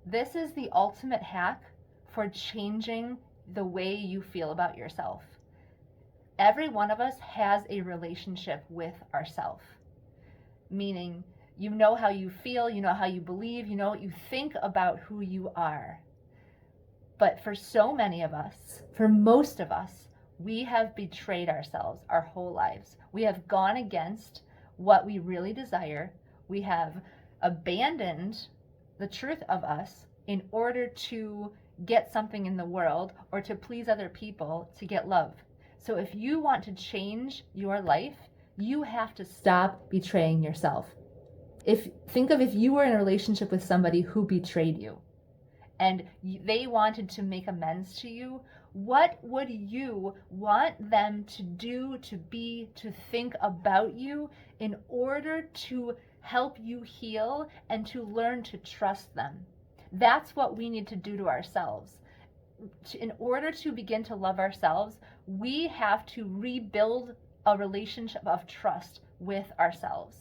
This is the ultimate hack for changing the way you feel about yourself. Every one of us has a relationship with ourself, meaning you know how you feel, you know how you believe, you know what you think about who you are. But for so many of us, for most of us, we have betrayed ourselves our whole lives. We have gone against what we really desire. We have abandoned the truth of us in order to get something in the world or to please other people to get love. So if you want to change your life, you have to stop betraying yourself. Think of if you were in a relationship with somebody who betrayed you and they wanted to make amends to you, what would you want them to do, to be, to think about you in order to help you heal and to learn to trust them? That's what we need to do to ourselves. In order to begin to love ourselves, we have to rebuild a relationship of trust with ourselves.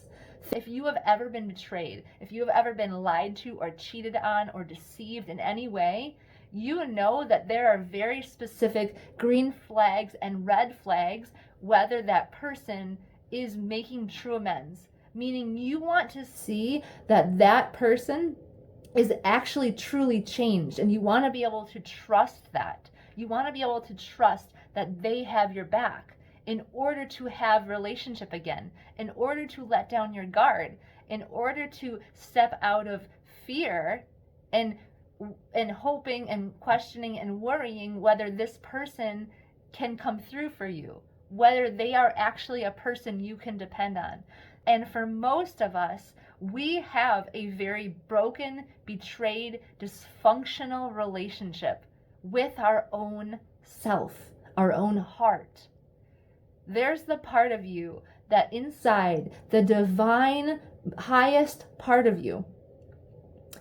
If you have ever been betrayed, if you have ever been lied to or cheated on or deceived in any way, you know that there are very specific green flags and red flags whether that person is making true amends. Meaning you want to see that that person is actually truly changed, and you want to be able to trust that. You want to be able to trust that they have your back in order to have relationship again, in order to let down your guard, in order to step out of fear and hoping and questioning and worrying whether this person can come through for you, whether they are actually a person you can depend on. And for most of us, we have a very broken, betrayed, dysfunctional relationship with our own self, our own heart. There's the part of you that inside, the divine, highest part of you,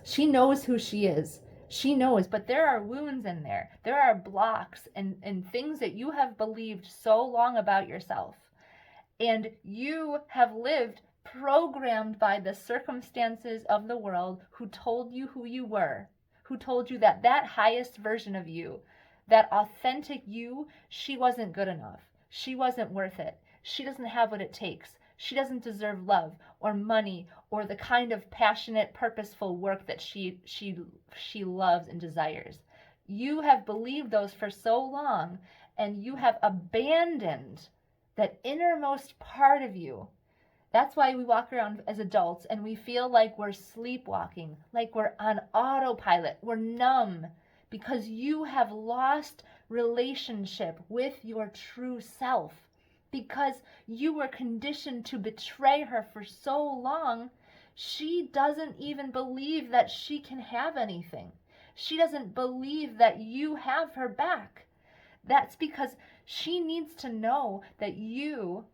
she knows who she is. She knows, but there are wounds in there. There are blocks and things that you have believed so long about yourself. And you have lived programmed by the circumstances of the world who told you who you were, who told you that that highest version of you, that authentic you, she wasn't good enough. She wasn't worth it. She doesn't have what it takes. She doesn't deserve love or money or the kind of passionate, purposeful work that she loves and desires. You have believed those for so long, and you have abandoned that innermost part of you. That's why we walk around as adults and we feel like we're sleepwalking, like we're on autopilot, we're numb, because you have lost relationship with your true self, because you were conditioned to betray her for so long. She doesn't even believe that she can have anything. She doesn't believe that you have her back. That's because she needs to know that you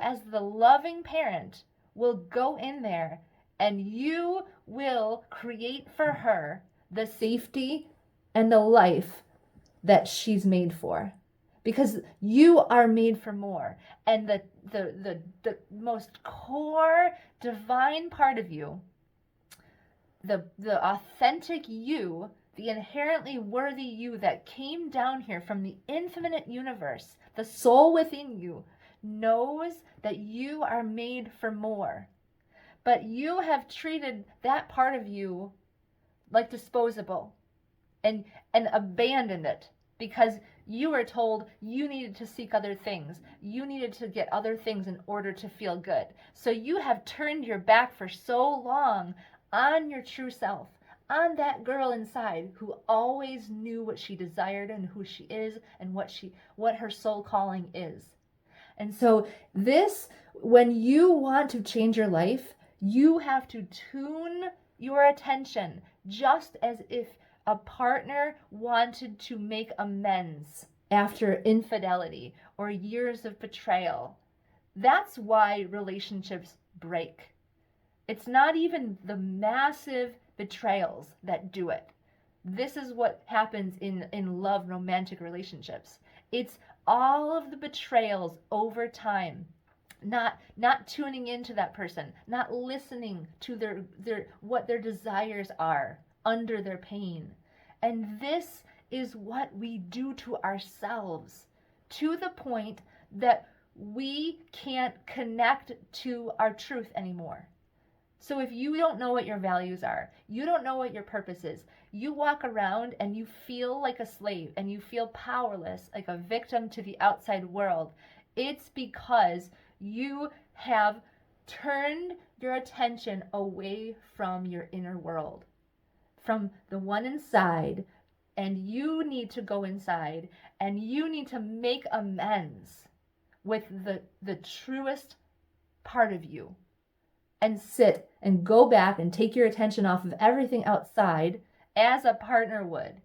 as the loving parent will go in there and you will create for her the safety and the life that she's made for. Because you are made for more. And the most core divine part of you, the authentic you, the inherently worthy you that came down here from the infinite universe, the soul within you, knows that you are made for more. But you have treated that part of you like disposable and abandoned it because you were told you needed to seek other things. You needed to get other things in order to feel good. So you have turned your back for so long on your true self, on that girl inside who always knew what she desired and who she is and what her soul calling is. And so when you want to change your life, you have to tune your attention just as if a partner wanted to make amends after infidelity or years of betrayal. That's why relationships break. It's not even the massive betrayals that do it. This is what happens in love romantic relationships. It's all of the betrayals over time. Not tuning into that person, not listening to their what their desires are, under their pain. And this is what we do to ourselves, to the point that we can't connect to our truth anymore. So if you don't know what your values are, you don't know what your purpose is, you walk around and you feel like a slave and you feel powerless, like a victim to the outside world, it's because you have turned your attention away from your inner world, from the one inside, and you need to go inside and you need to make amends with the truest part of you, and sit and go back and take your attention off of everything outside as a partner would.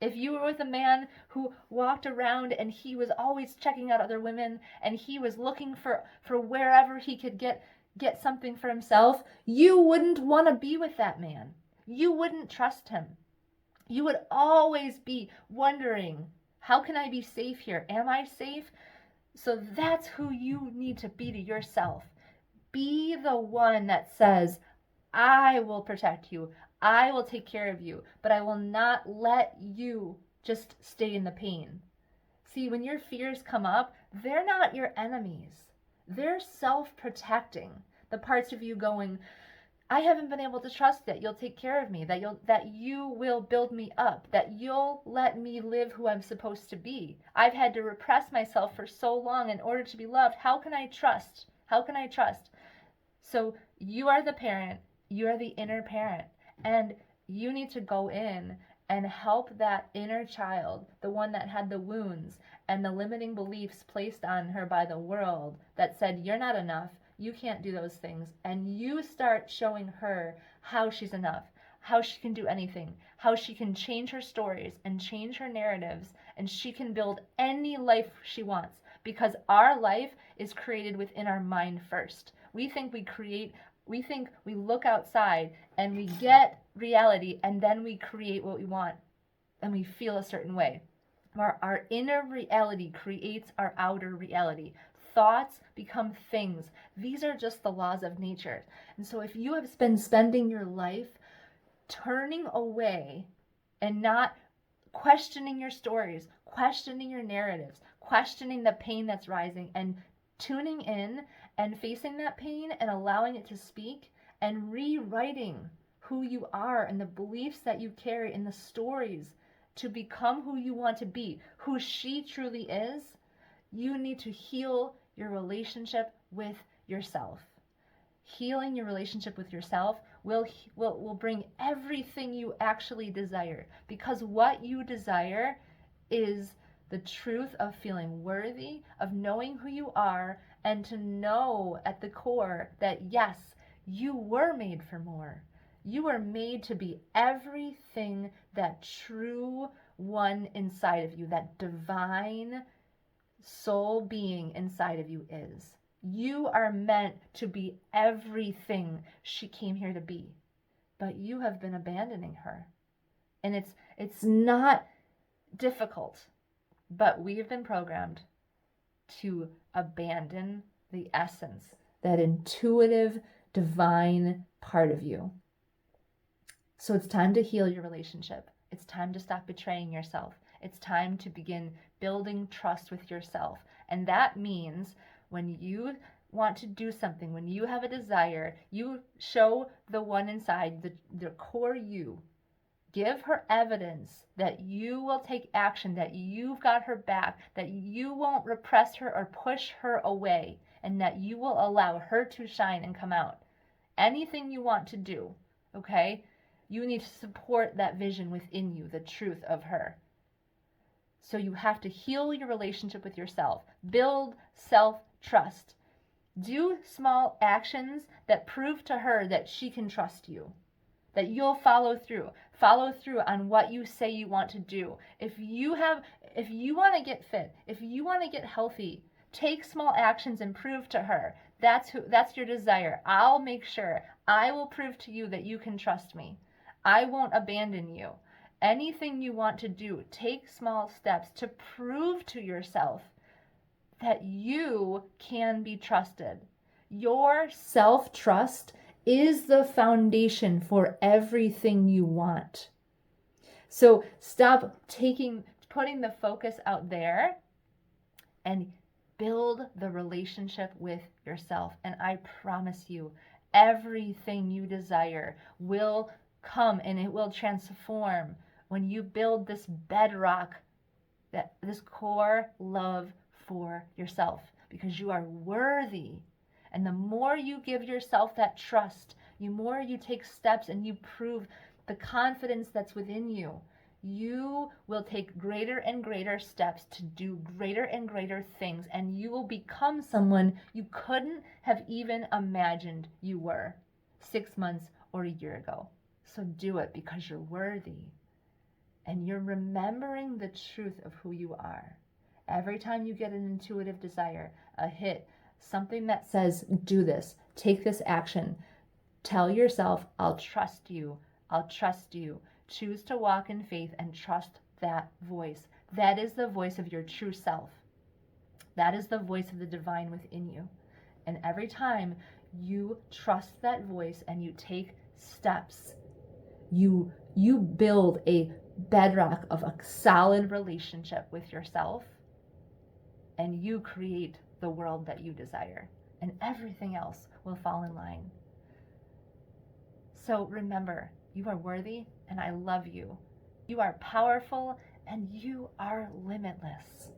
If you were with a man who walked around and he was always checking out other women and he was looking for wherever he could get something for himself, you wouldn't want to be with that man. You wouldn't trust him. You would always be wondering, how can I be safe here? Am I safe? So that's who you need to be to yourself. Be the one that says, I will protect you. I will take care of you, but I will not let you just stay in the pain. See, when your fears come up, they're not your enemies. They're self-protecting. The parts of you going, I haven't been able to trust that you'll take care of me, that you will build me up, that you'll let me live who I'm supposed to be. I've had to repress myself for so long in order to be loved. How can I trust? How can I trust? So you are the parent, you are the inner parent, and you need to go in and help that inner child, the one that had the wounds and the limiting beliefs placed on her by the world that said, you're not enough, you can't do those things. And you start showing her how she's enough, how she can do anything, how she can change her stories and change her narratives, and she can build any life she wants, because our life is created within our mind first. We think we look outside and we get reality, and then we create what we want and we feel a certain way. Our inner reality creates our outer reality. Thoughts become things. These are just the laws of nature. And so if you have been spending your life turning away and not questioning your stories, questioning your narratives, questioning the pain that's rising, and tuning in and facing that pain and allowing it to speak and rewriting who you are and the beliefs that you carry and the stories to become who you want to be, who she truly is, you need to heal your relationship with yourself. Healing your relationship with yourself will bring everything you actually desire, because what you desire is the truth of feeling worthy, of knowing who you are, and to know at the core that yes, you were made for more. You were made to be everything that true one inside of you, that divine soul being inside of you is. You are meant to be everything she came here to be, but you have been abandoning her. And it's not difficult, but we have been programmed to abandon the essence, that intuitive, divine part of you. So it's time to heal your relationship. It's time to stop betraying yourself. It's time to begin building trust with yourself. And that means when you want to do something, when you have a desire, you show the one inside, the core you. Give her evidence that you will take action, that you've got her back, that you won't repress her or push her away, and that you will allow her to shine and come out. Anything you want to do, okay? You need to support that vision within you, the truth of her. So you have to heal your relationship with yourself. Build self-trust. Do small actions that prove to her that she can trust you, that you'll follow through on what you say you want to do. If you want to get fit, if you want to get healthy, take small actions and prove to her that's your desire. I'll make sure. I will prove to you that you can trust me. I won't abandon you. Anything you want to do, take small steps to prove to yourself that you can be trusted. Your self-trust is the foundation for everything you want. So stop putting the focus out there and build the relationship with yourself. And I promise you, everything you desire will come and it will transform when you build this bedrock, this core love for yourself, because you are worthy. And the more you give yourself that trust, the more you take steps and you prove the confidence that's within you, you will take greater and greater steps to do greater and greater things, and you will become someone you couldn't have even imagined you were 6 months or a year ago. So do it because you're worthy. And you're remembering the truth of who you are. Every time you get an intuitive desire, a hit, something that says, do this, take this action, tell yourself, I'll trust you, I'll trust you. Choose to walk in faith and trust that voice. That is the voice of your true self. That is the voice of the divine within you. And every time you trust that voice and you take steps, you build a bedrock of a solid relationship with yourself, and you create the world that you desire, and everything else will fall in line. So remember, you are worthy and I love you. You are powerful and you are limitless.